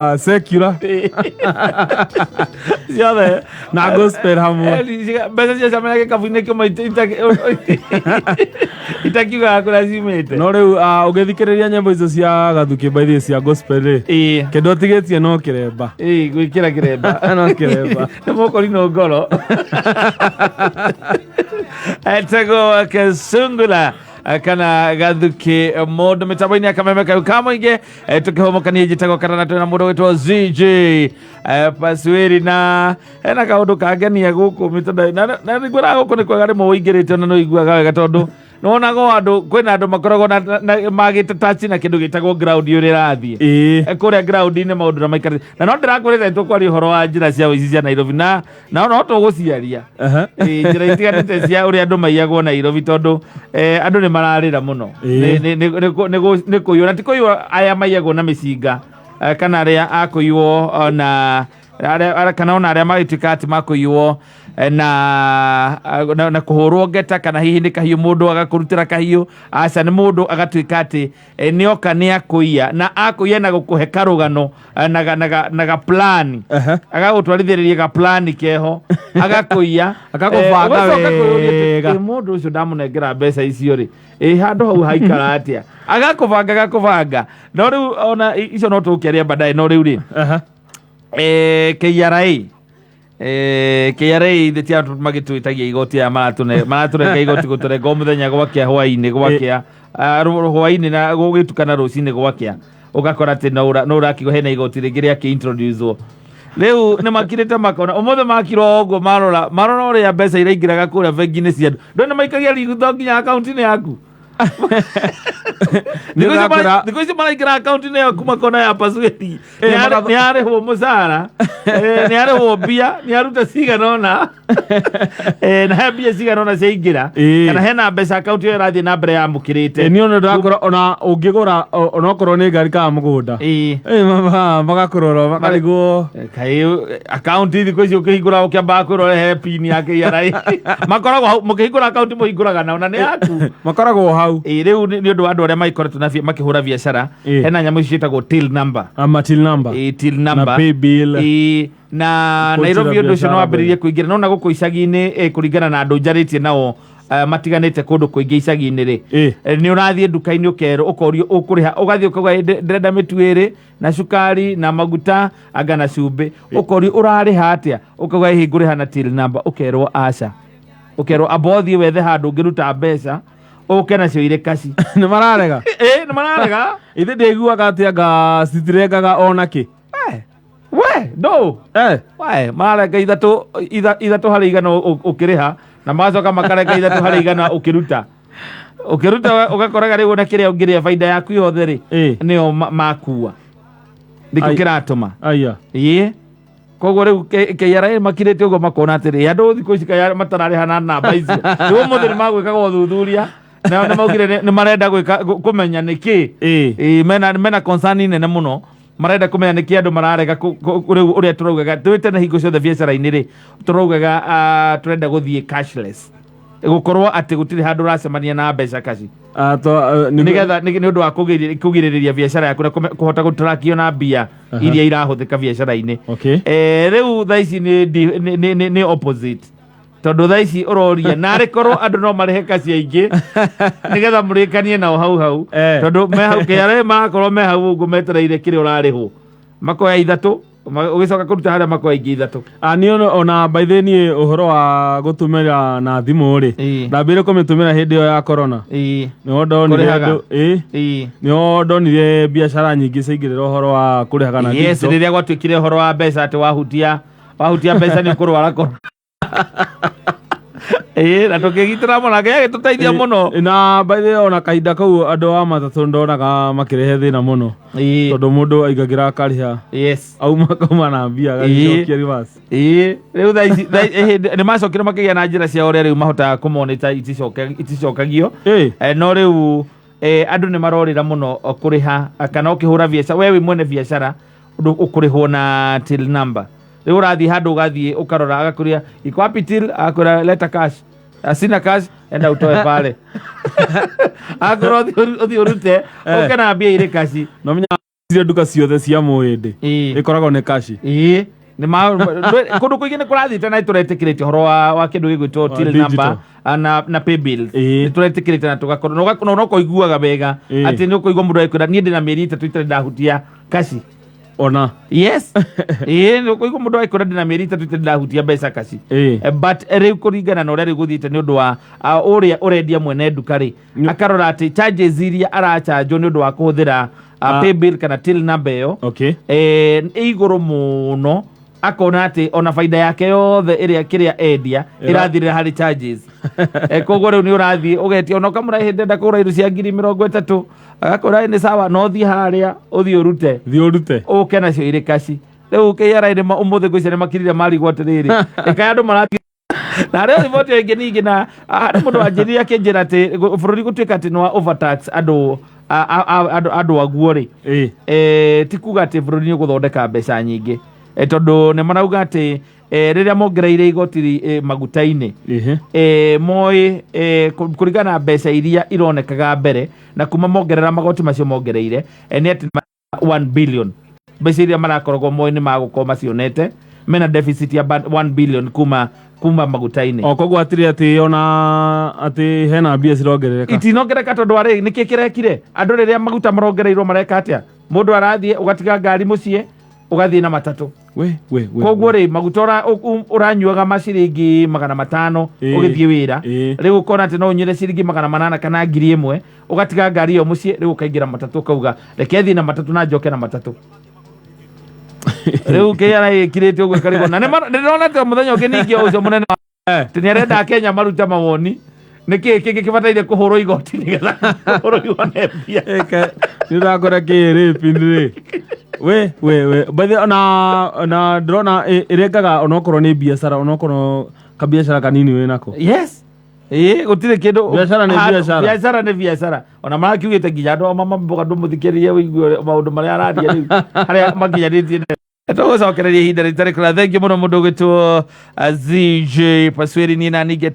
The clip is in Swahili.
secular ciothe na gospel hamwe mbeca cia cama yake kabu-inĩ kĩmwe itakiugaga kũrĩa ciumĩte. no rĩu ũgĩthikĩrĩria nyĩmbo icio cia gathuki by the cia gospel rĩ kĩndũ ũtigĩtie no kĩremba gwĩkĩra kĩremba no kĩremba nĩ mũkori no ngoro Tego Kasungula kana gathuki mũndũ mĩtambo-inĩ akameme kau ka mũingĩ tũkĩhũmũkania njĩtagwo kana twĩna mũndũ wĩtwo ZJ Paswĩri na hena kaũndũ kangenia gũkũ mĩtandao na nĩngwĩraga gũkũ nĩ kwega rĩmwe ũingĩrĩte na nĩ ũiguaga wega tondũ nĩwonaga andũ kwĩna andũ makoragwo magĩte touch na kĩndũ gĩtagwo ground ũrĩa ĩrathiĩ kũrĩa ground-inĩ maũndũ na maikarĩte na no ndĩrakwĩrĩte tũkwaria ũhoro wa njĩra cia ũici cia Nairobi na no tũgũciaria njĩra itiganĩte cia ũrĩa andũ maiyagwo Nairobi tondũ andũ nĩ mararĩra mũno nĩ kũiywo na ti kũiywo aya maiyagwo na mĩcinga kana arĩa akũiywo na kana ona arĩa magĩtuĩka atĩ makũiywo na kũhũrwo ngeta kana hihi nĩ kahiũ mũndũ agakũrutĩra kahiũ aca nĩ mũndũ agatuĩka atĩ nĩoka nĩ akũiya na akũiya na gũkũhe karũgano na ga plan agagũtwarithĩrĩria ga plan keho agakũiya agakũbanga wega mũndũ ũcio ndamũnengera mbeca icio rĩ handũ hau haikara atĩa agakũbanga no rĩu ona icio no tũkĩaria baadaye no rĩu rĩ KRA ithĩtia magĩtwĩtagia igoti aya maratũrenga igoti gũtũrenga o mũthenya gwakĩa hwainĩ gwakĩa hwainĩ na gũgĩtukana rũcinĩ gwakĩa ũgakora atĩ no ũrakigwo hena igoti rĩngĩ rĩakĩ-introducewo rĩu nĩ makirĩte makona ũmũthĩ makirwo ũguo marora ũrĩa mbeca iraingĩraga kũrĩa bengi-inĩ cia andũ ndona maikagia rigutho nginya akaunti-inĩ yaku thikũ ici maraingĩra akaunti-inĩ yaku makona ya Paswĩri nĩ arĩhwo mũcara nĩ arĩhwo mbia nĩ aruta cigana ũna na he mbia cigana ũna ciaingĩra kana hena mbeca akaunti ĩyo ĩrathiĩ na mbere yamũkĩrĩte nĩ ona ndakora ona ũngĩgũra onokorwo nĩ ngari kana mũgũnda magakũrora makarigwo akaunti thikũ ici ũkĩhingũra ũkĩambaga kwĩrora he pin ya KRA makoragwo mũkĩhingũra akaunti mũhingũraga na ona nĩ yaku makoragwo hau rĩu nĩ ũndũ wa andũ arĩa magĩkoretwo makĩhũra biacara hena nyamũ ici ciĩtagwo till number till number na pay bill na Nairobi ũndũ ũcio no wambĩrĩrie kũingĩra no na gũkũ icagi-inĩ kũringana na andũ njarĩtie nao matiganĩte kũndũ kũingĩ icagi-inĩ rĩ nĩ ũrathiĩ nduka-inĩ ũkerwo ũkorio ũkũrĩha ũgathiĩ ũkauga ndĩrenda mĩtu ĩrĩ na cukari na maguta anga na cumbĩ ũkorio ũrarĩha atĩa ũkauga hihi ngũrĩha na till number ũkerwo aca ũkerwo amba ũthiĩ wethe handũ ũngĩruta mbeca ũke nacio irĩ kaci nĩ mararega nĩ mararega ithe ndĩiguaga atĩ anga citirengaga ona kĩ we no mararenga ithatũ harĩ igana ũkĩrĩha na magacoka makarenga ithatũ harĩ igana ũkĩruta ũgakoraga rĩu na kĩrĩa ũngĩrĩa baida yaku yothe rĩ nĩo makua ndĩkũ kĩratũma koguo rĩu KRA makirĩte ũguo makona atĩrĩ andũ thikũ ici matararĩha na namba icio rĩu ũmũthĩ nĩ magwĩkaga ũthuthuria na nĩ maugire nĩ marenda kũmenya nĩkĩ mena concern nene mũno marenda kũmenya nĩkĩ andũ mararega rĩu ũrĩa tũraugaga twĩte na hingo ciothe biacara-inĩ rĩ tũraugaga tũrenda gũthiĩ cashless gũkorwo atĩ gũtirĩ handũ ũracemania na mbeca kaci nĩgetha nĩ ũndũ wa kũgirĩrĩria biacara yaku na kũhota gũtrakio na mbia iria irahũthĩka biacara-inĩ rĩu thaa ici nĩ opposite tondũ thaa ici ũroria narĩ korwo andũ no marĩhe kaci aingĩ nĩgetha mũrĩkanie nao hau tondũ me hau KRA magakorwo me hau ũguo metereire kĩrĩa ũrarĩhwo makoya ithatũ ũgĩcoka kũruta harĩa makoya ingĩ ithatũ niĩ ona by the niĩ ũhoro wa gũtũmĩra na thimũ rĩ ndambĩrĩire kũmĩtũmĩra hĩndĩ ĩyo ya corona nĩho ndonire biacara nyingĩ ciaingĩrĩra ũhoro wa kũrĩhaga na digital rĩrĩa gwatuĩkire ũhoro wa mbeca atĩ wahutia mbeca nĩ ũkũrwara corona na tũkĩgitĩra mũno gĩtũteithia mũno na by the ona kahinda kau andũ a matatũ ndonaga makĩrehe thĩna mũno tondũ mũndũ aingagĩra akarĩha kauma na mbia agagĩcokia reverse rĩu nĩ macokire makĩgĩa na njĩra cia ũrĩa rĩu mahotaga kũmonita iticokagio no rĩu andũ nĩ marorĩra mũno kũrĩha kana ũkĩhũra biacara we wĩ mwene biacara ũkũrĩhwo na till number rĩu ũrathiĩ handũ ũgathiĩ ũkarora agakũria iko wapi till akwĩra leta cash sina cash enda utoe pale akorwo ũthiĩ ũrute ũke na mbia irĩ kaci cia nduka ciothe cia mwĩndĩ ĩkoragwo nĩ kaci nĩ kũndũ kũingĩ nĩ kũrathiĩte na tũretĩkĩrĩte ũhoro wa kĩndũ gĩgwĩtwo till number na pay bills nĩ tũretĩkĩrĩte na tũgakorwo no kũiguaga wega atĩ nĩ ũkũigua mũndũ akwĩra niĩ ndĩna mĩeri 3 itarĩ ndahutia kaci ona yes nĩ ũkũigua mũndũ akwĩra ndĩna mĩeri 3 itarĩ ndahutia mbeca kaci but rĩu kũringana na ũrĩa rĩgũthiĩte nĩ ũndũ wa ũrĩa ũrendia mwene nduka rĩ akarora atĩ charges iria arachanjwo nĩ ũndũ wa kũhũthĩra pay bill kana till number ĩyo igũrũ mũno, akona atĩ ona faida yake yothe ĩrĩa kĩrĩa endia ĩrathirĩra harĩ charges. Koguo rĩu nĩ ũrathiĩ ũgetia ona ũkamũra hĩndĩ enda kũgũra indo cia 30,000 agakora nĩ sawa no thiĩ harĩa ũthiĩ ũrute ũke nacio irĩ kaci. Rĩu KRA nĩ ũmũthĩ ngũicia nĩ makirire marigwo atĩrĩrĩ eka andũ marathiĩ na rĩu riboti ĩngĩ ningĩ na harĩ mũndũ wanjĩrire akĩnjĩra atĩ bũrũri gũtuĩka atĩ nĩ wa overtax andũ aguo rĩ ti kuga atĩ bũrũri nĩ ũgũthondeka mbeca nyingĩ tondũ nĩ marauga atĩ rĩrĩa mongereire igoti maguta-inĩ moĩ kũringana na mbeca iria ironekaga mbere na kuma mongerera magoti macio mongereire nĩ atĩ 1 billion mbeca iria marakoragwo moĩ nĩ magũkorwo macionete mena deficit ya 1 billion kuma maguta-inĩ. Koguo atĩrĩ atĩ ona atĩ hena mbia cirongerereka itinongereka tondũ arĩ nĩkĩ kĩrekire andũ rĩrĩa maguta marongereirwo mareka atĩa mũndũ arathiĩ ũgatiga ngari mũciĩ ũgathiĩ na matatũ koguo rĩ maguta ũranyuaga maciringi 500 ũgĩthiĩ wĩra rĩu ũkona atĩ no ũnyuire ciringi 800 kana 1,000 ũgatiga ngari ĩyo mũciĩ rĩu ũkaingĩra matatũ ũkauga reke thiĩ na matatũ na njoke na matatũ. Rĩu KRA ĩkirĩte ũguo ĩkarigwo na nĩrona atĩ mũthenya ũngĩ ningĩ ũcio mũnene atĩ nĩarenda Kenya maruta mawoni nĩkĩ kĩbataire kũhũrwo igoti nĩgetha kũhũrwo igone mbia nĩ ũrakora kĩrĩpinĩ we bathi ona ndĩrona ĩrengaga onokorwo nĩ biacara onokorwo kabiacara kanini wĩ nako. Yes gũtirĩ kĩndũ biacara nĩ biacara ona marakiugĩte nginya andũ mamboga ndũmũthikĩrĩrie wĩigue maũndũ marĩa araria rĩu harĩa makinyanĩtie tũgũcokereria ihinda rĩtarĩ kũraya. Thengiũ mũno mũndũ ũgĩtwo ZJ Pasweri niĩ na ningĩ